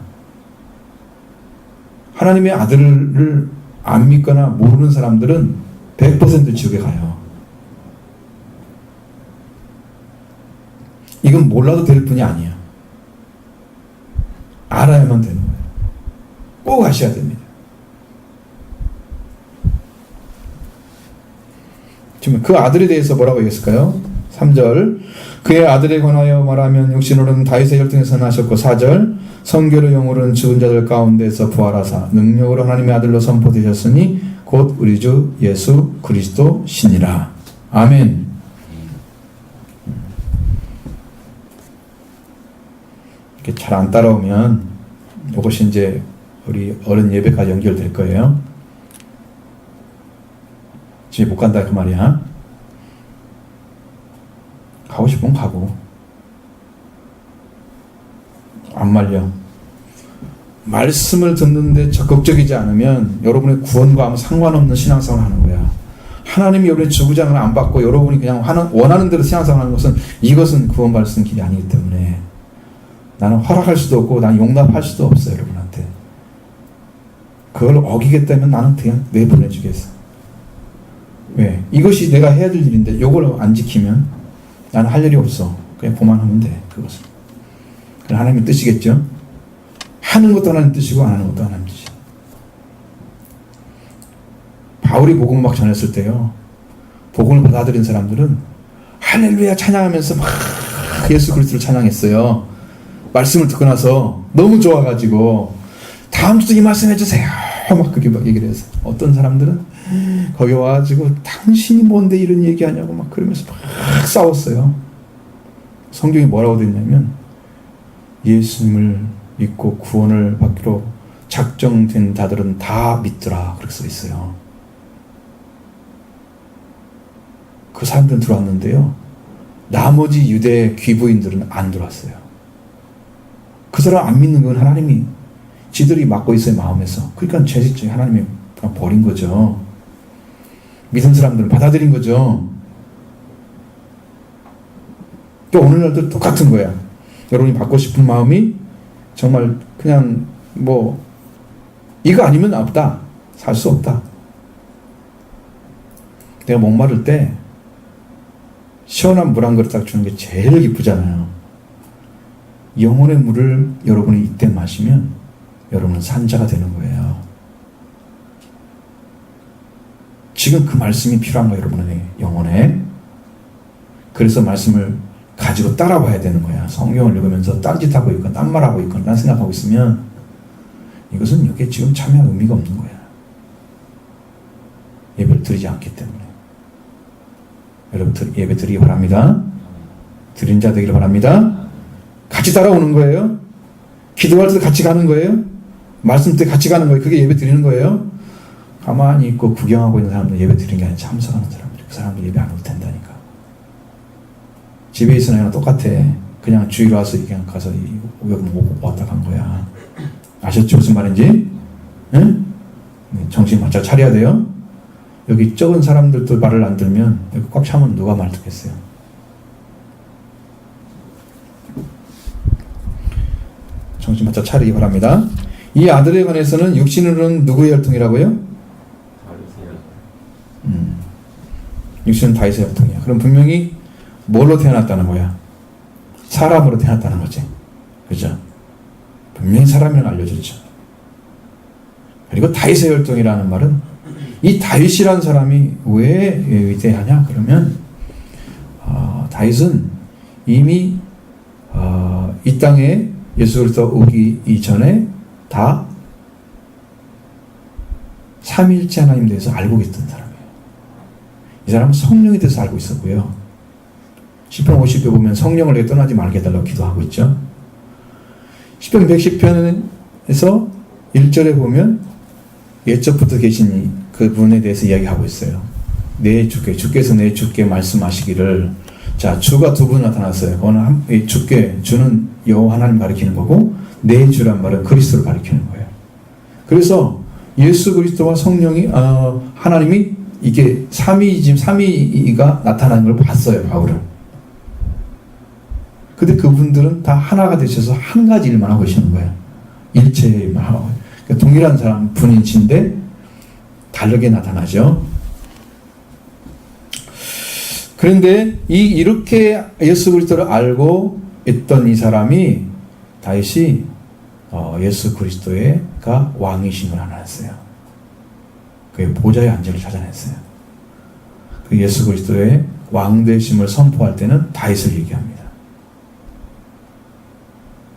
하나님의 아들을 안 믿거나 모르는 사람들은 100% 지옥에 가요. 이건 몰라도 될 뿐이 아니야. 알아야만 되는 거예요. 꼭 아셔야 됩니다. 지금 그 아들에 대해서 뭐라고 얘기했을까요? 3절 그의 아들에 관하여 말하면 육신으로는 다윗의 혈통에서 나셨고 4절 성결의 영으로는 죽은 자들 가운데서 부활하사 능력으로 하나님의 아들로 선포되셨으니 곧 우리 주 예수 그리스도시니라. 아멘. 이렇게 잘 안 따라오면 이것이 이제 우리 어른 예배까지 연결될 거예요. 집에 못 간다 그 말이야. 가고 싶으면 가고 안 말려. 말씀을 듣는데 적극적이지 않으면 여러분의 구원과 아무 상관없는 신앙생활을 하는 거야. 하나님이 여러분의 주구장을 안 받고 여러분이 그냥 원하는 대로 신앙생활을 하는 것은 이것은 구원받을 수 있는 길이 아니기 때문에 나는 허락할 수도 없고 나는 용납할 수도 없어요. 여러분한테. 그걸 어기겠다면 나는 그냥 내보내주겠어. 왜? 이것이 내가 해야 될 일인데 이걸 안 지키면 나는 할 일이 없어. 그냥 보만 하면 돼. 그것을. 그건 하나님의 뜻이겠죠? 하는 것도 하나님 뜻이고 안 하는 것도 하나님 뜻이야. 바울이 복음을 막 전했을 때요. 복음을 받아들인 사람들은 할렐루야 찬양하면서 막 예수 그리스도를 찬양했어요. 말씀을 듣고 나서 너무 좋아가지고 다음 주도 이 말씀 해주세요. 막 그렇게 막 얘기를 해서 어떤 사람들은 거기 와가지고 당신이 뭔데 이런 얘기하냐고 막 그러면서 막 싸웠어요. 성경이 뭐라고 되어 있냐면 예수님을 믿고 구원을 받기로 작정된 자들은 다 믿더라 그렇게 써 있어요. 그 사람들은 들어왔는데요. 나머지 유대 귀부인들은 안 들어왔어요. 그 사람 안 믿는 건 하나님이 지들이 맡고 있어요. 마음에서. 그러니까 죄짓죠. 하나님이 그냥 버린 거죠. 믿은 사람들은 받아들인 거죠. 또 오늘날도 똑같은 거야. 여러분이 받고 싶은 마음이 정말 그냥 이거 아니면 없다. 살 수 없다. 내가 목마를 때 시원한 물 한 그릇 딱 주는 게 제일 기쁘잖아요. 영혼의 물을 여러분이 이때 마시면 여러분은 산자가 되는 거예요. 지금 그 말씀이 필요한 거예요. 여러분의 영혼에. 그래서 말씀을 가지고 따라와야 되는 거야. 성경을 읽으면서 딴짓하고 있건 딴말하고 있건 딴 생각하고 있으면 이것은 여기에 지금 참여할 의미가 없는 거야. 예배를 드리지 않기 때문에. 여러분 예배 드리기 바랍니다. 드린 자 되기를 바랍니다. 같이 따라오는 거예요. 기도할 때도 같이 가는 거예요. 말씀 때 같이 가는 거예요. 그게 예배 드리는 거예요. 가만히 있고 구경하고 있는 사람들 예배 드리는 게 아니라 참석하는 사람들. 그 사람들 예배 안 올 텐다니까. 집에 있으나 똑같아. 그냥 주일 와서 그냥 가서 왔다 간 거야. 아셨죠? 무슨 말인지? 응? 정신 바짝 차려야 돼요. 여기 적은 사람들도 말을 안 들면 여기 꽉 차면 누가 말 듣겠어요? 정신 바짝 차리기 바랍니다. 이 아들에 관해서는 육신으로는 누구의 혈통이라고요? 다윗의 육신은 다윗의 혈통이야. 그럼 분명히 뭘로 태어났다는 거야? 사람으로 태어났다는 거지. 그죠? 분명히 사람이라고 알려줬죠. 그리고 다윗의 혈통이라는 말은 이 다윗이라는 사람이 왜 위대하냐? 그러면 다윗은 이미 이 땅에 예수 그리스도 오기 이전에 다 삼위일체 하나님 대해서 알고 있던 사람이에요. 이 사람은 성령에 대해서 알고 있었고요. 시편 50편 보면 성령을 내게 떠나지 말게 해달라고 기도하고 있죠. 시편 110편에서 1절에 보면 옛적부터 계신 그분에 대해서 이야기하고 있어요. 내 주께, 주께서 내 주께 말씀하시기를. 자, 주가 두 분 나타났어요. 그거는 주께, 주는 여호와 하나님 가리키는 거고 내 주란 말은 그리스도를 가리키는 거예요. 그래서 예수 그리스도와 성령이 하나님이 이게 삼위가 나타나는 걸 봤어요, 바울은. 근데 그분들은 다 하나가 되셔서 한 가지 일만 하고 계시는 거예요. 일체의 일만 하고. 그러니까 동일한 사람 분인신데 다르게 나타나죠. 그런데 이렇게 예수 그리스도를 알고 있던 이 사람이 다윗이 예수 그리스도가 왕이신 걸 알았어요. 그의 보좌의 안전을 찾아냈어요. 그 예수 그리스도의 왕되심을 선포할 때는 다윗을 얘기합니다.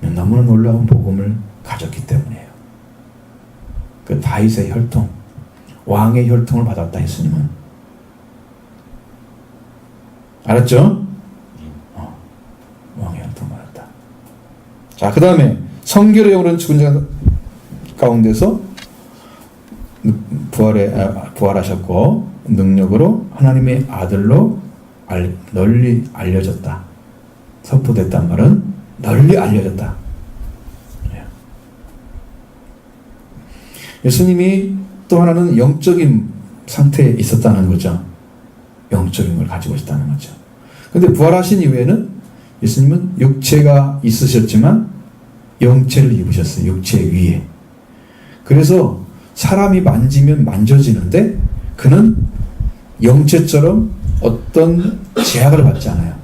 너무나 놀라운 복음을 가졌기 때문이에요. 그 다윗의 혈통, 왕의 혈통을 받았다 예수님은. 알았죠? 왕의 혈통 받았다. 자, 그 다음에 성결의 영으로는 죽은 자 가운데서 부활하셨고 능력으로 하나님의 아들로 널리 알려졌다. 선포됐단 말은 널리 알려졌다. 예수님이 또 하나는 영적인 상태에 있었다는 거죠. 영적인 걸 가지고 있다는 거죠. 근데 부활하신 이후에는 예수님은 육체가 있으셨지만 영체를 입으셨어요. 육체 위에. 그래서 사람이 만지면 만져지는데 그는 영체처럼 어떤 제약을 받지 않아요.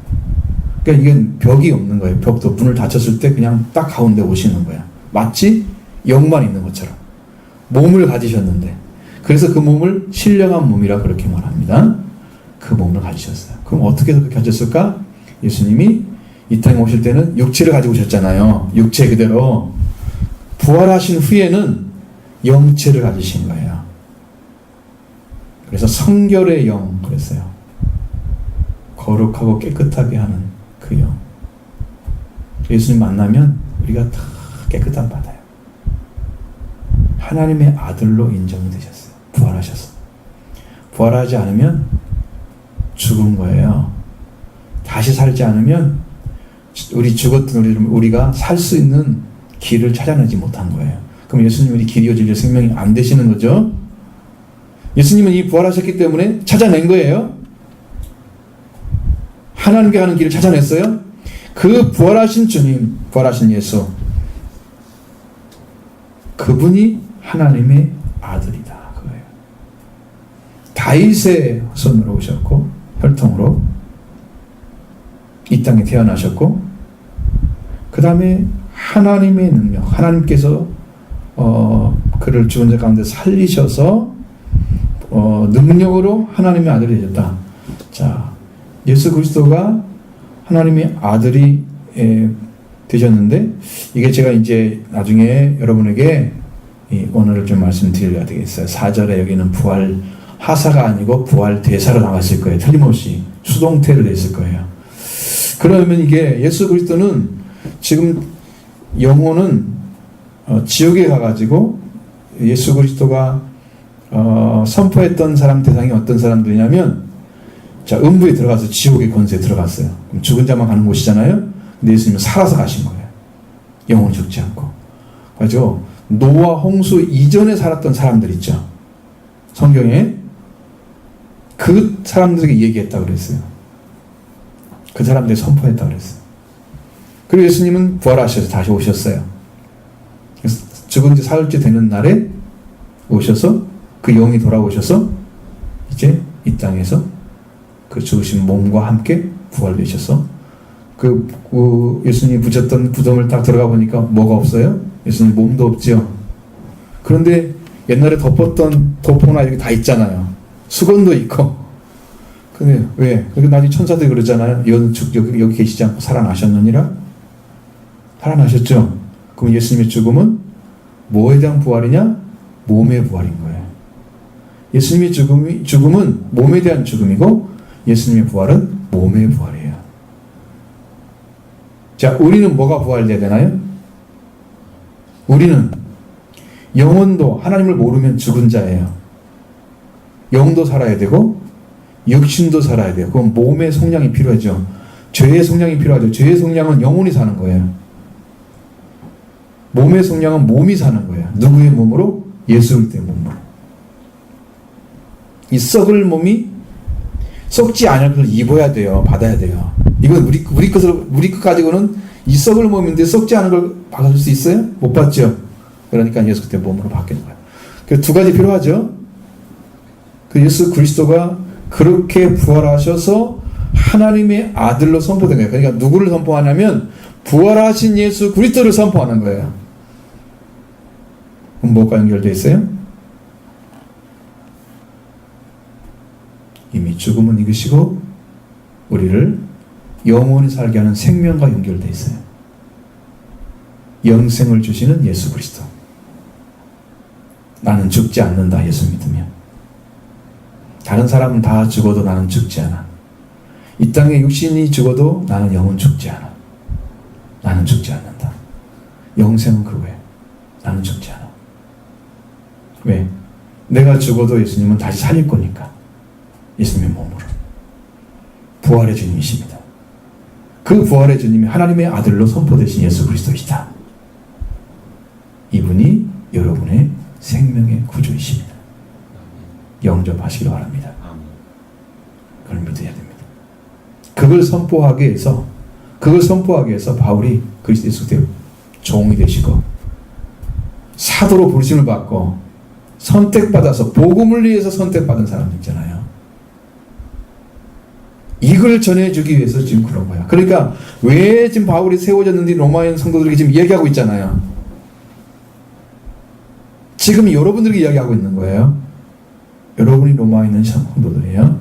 그러니까 이건 벽이 없는 거예요. 벽도 문을 닫혔을 때 그냥 딱 가운데 오시는 거야. 마치 영만 있는 것처럼. 몸을 가지셨는데 그래서 그 몸을 신령한 몸이라 그렇게 말합니다. 그 몸을 가지셨어요. 그럼 어떻게 그렇게 가졌을까? 예수님이 이 땅에 오실 때는 육체를 가지고 오셨잖아요. 육체 그대로. 부활하신 후에는 영체를 가지신 거예요. 그래서 성결의 영 그랬어요. 거룩하고 깨끗하게 하는 그 영. 예수님 만나면 우리가 다 깨끗함 받아요. 하나님의 아들로 인정이 되셨어요. 부활하셔서. 부활하지 않으면 죽은 거예요. 다시 살지 않으면 죽었던 우리가 살 수 있는 길을 찾아내지 못한 거예요. 그럼 예수님은 이 길이요 진리요 생명이 안 되시는 거죠. 예수님은 이 부활하셨기 때문에 찾아낸 거예요. 하나님께 가는 길을 찾아냈어요. 그 부활하신 주님, 부활하신 예수, 그분이 하나님의 아들이다. 그거예요. 다윗의 후손으로 오셨고 혈통으로 이 땅에 태어나셨고 그 다음에 하나님의 능력, 하나님께서 그를 죽은 자 가운데 살리셔서 능력으로 하나님의 아들이 되셨다. 자, 예수 그리스도가 하나님의 아들이 되셨는데, 이게 제가 이제 나중에 여러분에게 오늘을 좀 말씀드려야 되겠어요. 4절에 여기는 부활 하사가 아니고 부활 대사로 나왔을 거예요. 틀림없이 수동태로 됐을 거예요. 그러면 이게 예수 그리스도는 지금 영혼은 지옥에 가가지고 예수 그리스도가 선포했던 사람 대상이 어떤 사람들이냐면, 자, 음부에 들어가서 지옥의 권세에 들어갔어요. 그럼 죽은 자만 가는 곳이잖아요. 근데 예수님은 살아서 가신 거예요. 영혼이 죽지 않고. 그래서 노아 홍수 이전에 살았던 사람들 있죠. 성경에 그 사람들에게 얘기했다고 그랬어요. 그 사람들이 선포했다고 그랬어요. 그리고 예수님은 부활하셔서 다시 오셨어요. 그래서 죽은 지 사흘째 되는 날에 오셔서 그 영이 돌아오셔서 이제 이 땅에서 그 죽으신 몸과 함께 부활되셔서 그 예수님이 붙였던 구덩을 딱 들어가 보니까 뭐가 없어요? 예수님 몸도 없죠. 그런데 옛날에 덮었던 도포나 이렇게 다 있잖아요. 수건도 있고. 근데 왜? 그리고 나중에 천사들이 그러잖아요. 여기 계시지 않고 살아나셨느니라? 살아나셨죠? 그럼 예수님의 죽음은 뭐에 대한 부활이냐? 몸의 부활인 거예요. 예수님의 죽음은 몸에 대한 죽음이고, 예수님의 부활은 몸의 부활이에요. 자, 우리는 뭐가 부활돼야 되나요? 우리는 영혼도 하나님을 모르면 죽은 자예요. 영도 살아야 되고 육신도 살아야 돼요. 그건 몸의 속량이 필요하죠. 죄의 속량이 필요하죠. 죄의 속량은 영혼이 사는 거예요. 몸의 속량은 몸이 사는 거예요. 누구의 몸으로? 예수 그리스도의 몸으로. 이 썩을 몸이 썩지 않을 것을 입어야 돼요. 받아야 돼요. 이건 우리 것 가지고는 이 썩을 몸인데 썩지 않은 걸 받을 수 있어요? 못 받죠. 그러니까 예수 그리스도의 몸으로 바뀌는 거예요. 그래서 두 가지 필요하죠. 그 예수 그리스도가 그렇게 부활하셔서 하나님의 아들로 선포된 거예요. 그러니까 누구를 선포하냐면 부활하신 예수 그리스도를 선포하는 거예요. 그럼 뭐가 연결되어 있어요? 이미 죽음은 이기시고 우리를 영원히 살게 하는 생명과 연결되어 있어요. 영생을 주시는 예수 그리스도. 나는 죽지 않는다. 예수 믿으면. 다른 사람은 다 죽어도 나는 죽지 않아. 이 땅에 육신이 죽어도 나는 영은 죽지 않아. 나는 죽지 않는다. 영생은 그거예요. 나는 죽지 않아. 왜? 내가 죽어도 예수님은 다시 살릴 거니까. 예수님의 몸으로. 부활의 주님이십니다. 그 부활의 주님이 하나님의 아들로 선포되신 예수 그리스도이시다. 이분이 여러분의 생명의 구주이십니다. 영접하시기 바랍니다. 그걸 믿어야 됩니다. 그걸 선포하기 위해서 바울이 그리스도 예수의 종이 되시고 사도로 부르심을 받고 선택받아서 복음을 위해서 선택받은 사람들 있잖아요. 이걸 전해주기 위해서 지금 그런 거야. 그러니까 왜 지금 바울이 세워졌는지 로마인 성도들에게 지금 얘기하고 있잖아요. 지금 여러분들에게 이야기하고 있는 거예요. 여러분이 로마에 있는 성도들이에요.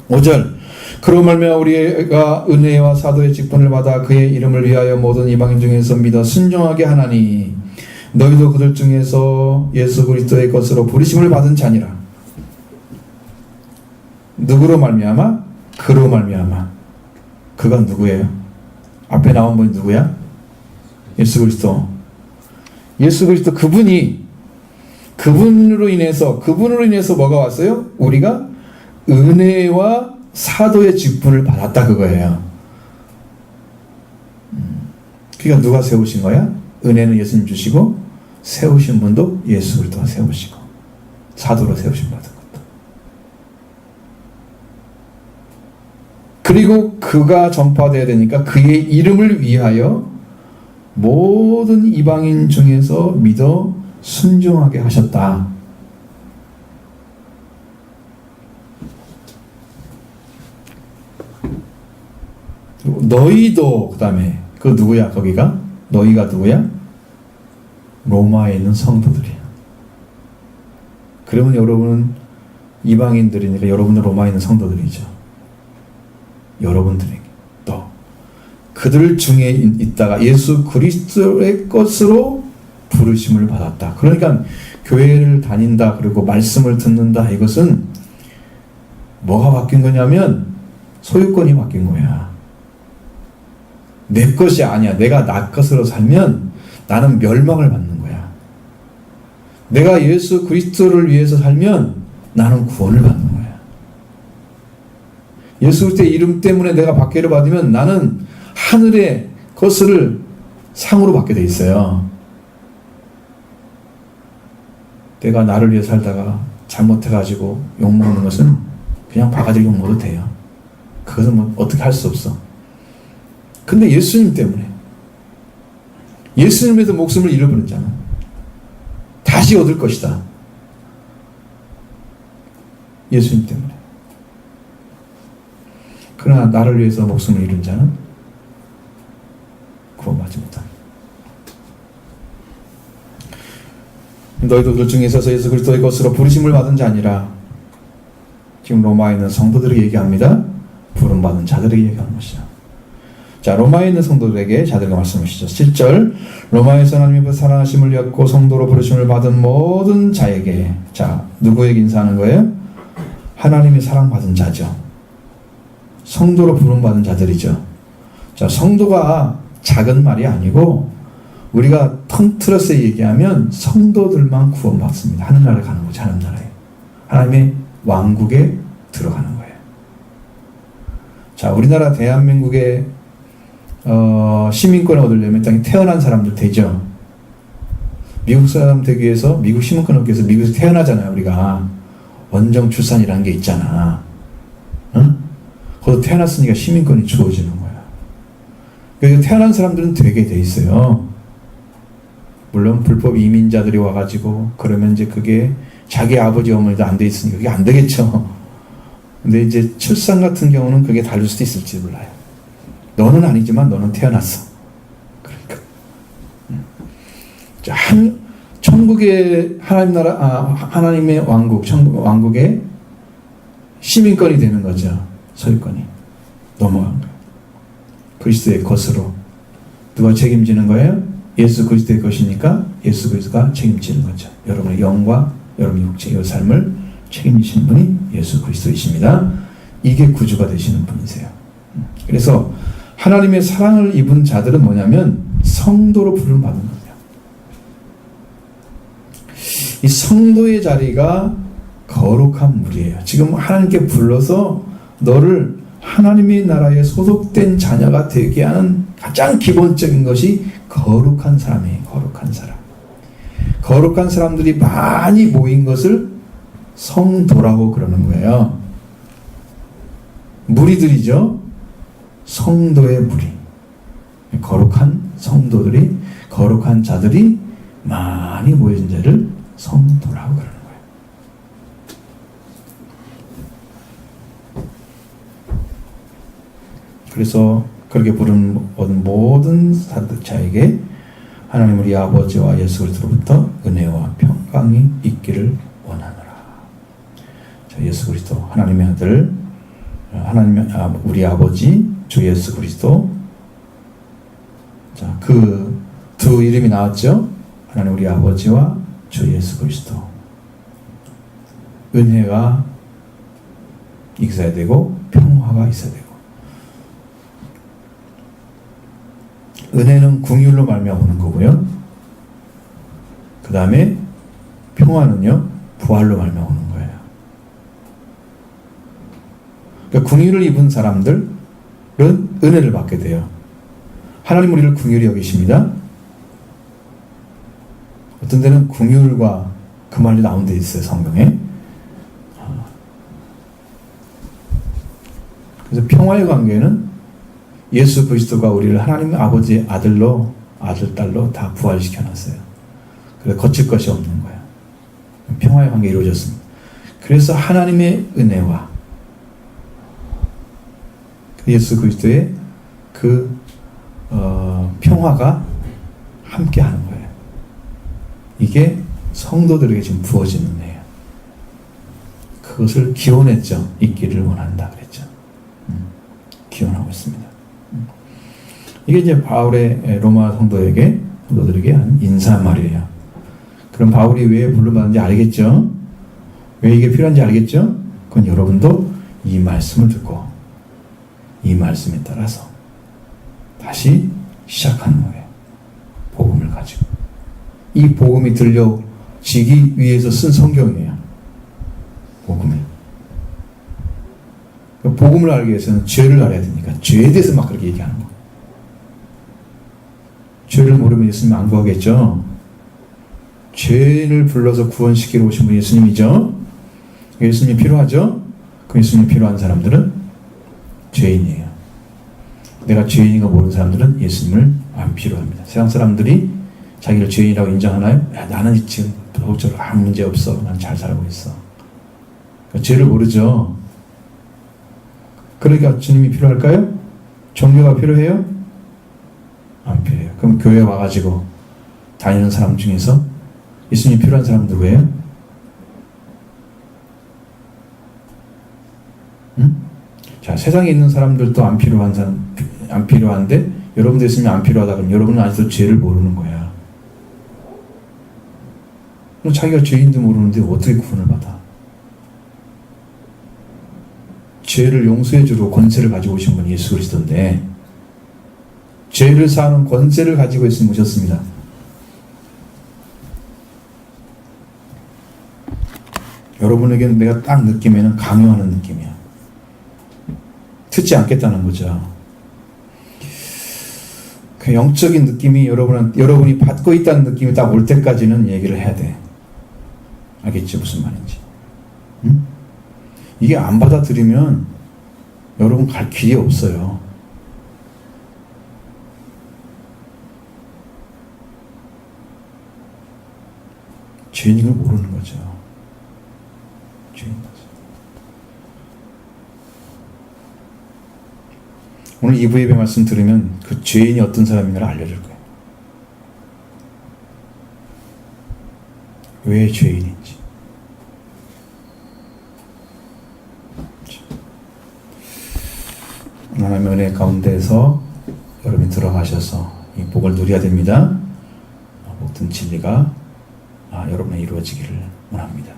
5절 그로 말미암아 우리가 은혜와 사도의 직분을 받아 그의 이름을 위하여 모든 이방인 중에서 믿어 순종하게 하나니 너희도 그들 중에서 예수 그리스도의 것으로 부르심을 받은 자니라. 누구로 말미암아? 그로 말미암아. 그가 누구예요? 앞에 나온 분이 누구야? 예수 그리스도. 예수 그리스도 그분으로 인해서 뭐가 왔어요? 우리가 은혜와 사도의 직분을 받았다 그거예요. 그러니까 누가 세우신 거야? 은혜는 예수님 주시고 세우신 분도 예수 그리스도가 세우시고 사도로 세우신 받은 것도. 그리고 그가 전파되어야 되니까 그의 이름을 위하여 모든 이방인 중에서 믿어 순종하게 하셨다. 너희도 그 다음에 그 누구야 거기가? 너희가 누구야? 로마에 있는 성도들이야. 그러면 여러분은 이방인들이니까 여러분은 로마에 있는 성도들이죠. 여러분들에게 또 그들 중에 있다가 예수 그리스도의 것으로 부르심을 받았다. 그러니까 교회를 다닌다 그리고 말씀을 듣는다 이것은 뭐가 바뀐 거냐면 소유권이 바뀐 거야. 내 것이 아니야. 내가 나 것으로 살면 나는 멸망을 받는 거야. 내가 예수 그리스도를 위해서 살면 나는 구원을 받는 거야. 예수 그리스도의 이름 때문에 내가 박해를 받으면 나는 하늘의 것을 상으로 받게 돼 있어요. 내가 나를 위해 살다가 잘못해가지고 욕먹는 것은 그냥 바가지 욕먹어도 돼요. 그것은 뭐 어떻게 할 수 없어. 근데 예수님 때문에 예수님에서 목숨을 잃어버린 자는 다시 얻을 것이다. 예수님 때문에. 그러나 나를 위해서 목숨을 잃은 자는 구원받지 못합니다. 너희도 그 중에 있어서 예수 그리스도의 것으로 부르심을 받은 자 아니라, 지금 로마에 있는 성도들에게 얘기합니다. 부름받은 자들에게 얘기하는 것이죠. 자, 로마에 있는 성도들에게 자들에게 말씀하시죠. 7절 로마에서 하나님의 사랑하심을 였고 성도로 부르심을 받은 모든 자에게. 자, 누구에게 인사하는 거예요? 하나님의 사랑받은 자죠. 성도로 부름받은 자들이죠. 자, 성도가 작은 말이 아니고 우리가 통틀어서 얘기하면 성도들만 구원받습니다. 하늘나라에 가는 거죠. 하늘나라에. 하나님의 왕국에 들어가는 거예요. 자, 우리나라 대한민국의 시민권을 얻으려면 땅에 태어난 사람들 되죠. 미국 사람 되기 위해서, 미국 시민권 얻기 위해서 미국에서 태어나잖아요. 우리가 원정 출산이라는 게 있잖아. 응? 거기서 태어났으니까 시민권이 주어지는 거야. 그래서 태어난 사람들은 되게 돼 있어요. 물론 불법 이민자들이 와가지고 그러면 이제 그게 자기 아버지 어머니도 안 돼 있으니까 그게 안 되겠죠. 근데 이제 출산 같은 경우는 그게 다를 수도 있을지 몰라요. 너는 아니지만 너는 태어났어. 그러니까 자, 천국의 하나님 나라, 하나님의 왕국, 천국 왕국의 시민권이 되는 거죠. 소유권이 넘어간 거예요. 그리스도의 것으로. 누가 책임지는 거예요? 예수 그리스도의 것이니까 예수 그리스도가 책임지는 거죠. 여러분의 영과 여러분의 육체의 삶을 책임지시는 분이 예수 그리스도이십니다. 이게 구주가 되시는 분이세요. 그래서 하나님의 사랑을 입은 자들은 뭐냐면 성도로 부름받은 거예요. 이 성도의 자리가 거룩한 물이에요. 지금 하나님께 불러서 너를 하나님의 나라에 소속된 자녀가 되게 하는 가장 기본적인 것이 거룩한 사람이에요. 거룩한 사람. 거룩한 사람들이 많이 모인 것을 성도라고 그러는 거예요. 무리들이죠. 성도의 무리. 거룩한 성도들이, 거룩한 자들이 많이 모인 자를 성도라고 그러는 거예요. 그래서 그렇게 부른 모든 자에게 하나님 우리 아버지와 예수 그리스도로부터 은혜와 평강이 있기를 원하노라. 자, 예수 그리스도 하나님의 아들, 하나님의 우리 아버지 주 예수 그리스도. 자, 그 두 이름이 나왔죠. 하나님 우리 아버지와 주 예수 그리스도. 은혜가 있어야 되고 평화가 있어야 되고. 은혜는 긍휼로 말미암아 오는 거고요. 그 다음에 평화는요 부활로 말미암아 오는 거예요. 그러니까 긍휼을 입은 사람들은 은혜를 받게 돼요. 하나님 우리를 긍휼히 여기십니다. 어떤 데는 긍휼과 그 말이 나온 데 있어요. 성경에. 그래서 평화의 관계는 예수 그리스도가 우리를 하나님 아버지의 아들로, 아들, 딸로 다 부활시켜 놨어요. 그래서 거칠 것이 없는 거예요. 평화의 관계 이루어졌습니다. 그래서 하나님의 은혜와 예수 그리스도의 그 평화가 함께 하는 거예요. 이게 성도들에게 지금 부어지는 은혜예요. 그것을 기원했죠. 있기를 원한다 그랬죠. 기원하고 있습니다. 이게 이제 바울의 로마 성도들에게 한 인사말이에요. 그럼 바울이 왜 불러받는지 알겠죠? 왜 이게 필요한지 알겠죠? 그건 여러분도 이 말씀을 듣고 이 말씀에 따라서 다시 시작하는 거예요. 복음을 가지고. 이 복음이 들려지기 위해서 쓴 성경이에요. 복음이. 복음을 알기 위해서는 죄를 알아야 되니까 죄에 대해서 막 그렇게 얘기하는 거예요. 죄를 모르면 예수님 안 구하겠죠? 죄를 불러서 구원시키러 오신 분이 예수님이죠? 예수님이 필요하죠? 그 예수님이 필요한 사람들은 죄인이에요. 내가 죄인인 거 모르는 사람들은 예수님을 안 필요합니다. 세상 사람들이 자기를 죄인이라고 인정하나요? 야, 나는 지금 도덕적으로 아무 문제 없어. 난 잘 살고 있어. 그러니까 죄를 모르죠. 그러니까 주님이 필요할까요? 종교가 필요해요? 안 필요해요. 그럼 교회에 와가지고 다니는 사람 중에서 예수님이 필요한 사람 누구예요? 응? 자, 세상에 있는 사람들도 안 필요한데 여러분도 예수님이 안 필요하다 그러면 여러분은 아직도 죄를 모르는 거야. 그럼 자기가 죄인도 모르는데 어떻게 구원을 받아? 죄를 용서해주고 권세를 가지고 오신 분이 예수 그리스도인데 죄를 사하는 권세를 가지고 예수님 오셨습니다. 여러분에게는 내가 딱 느낌에는 강요하는 느낌이야. 듣지 않겠다는 거죠. 그 영적인 느낌이 여러분이 받고 있다는 느낌이 딱 올 때까지는 얘기를 해야 돼. 알겠지? 무슨 말인지. 응? 이게 안 받아들이면 여러분 갈 길이 없어요. 죄인인 걸 모르는 거죠. 죄인 거죠. 오늘 2부 예배 말씀 들으면 그 죄인이 어떤 사람인가를 알려줄 거예요. 왜 죄인인지. 하나님의 은혜 가운데에서 여러분이 들어가셔서 이 복을 누려야 됩니다. 모든 진리가 여러분에 이루어지기를 원합니다.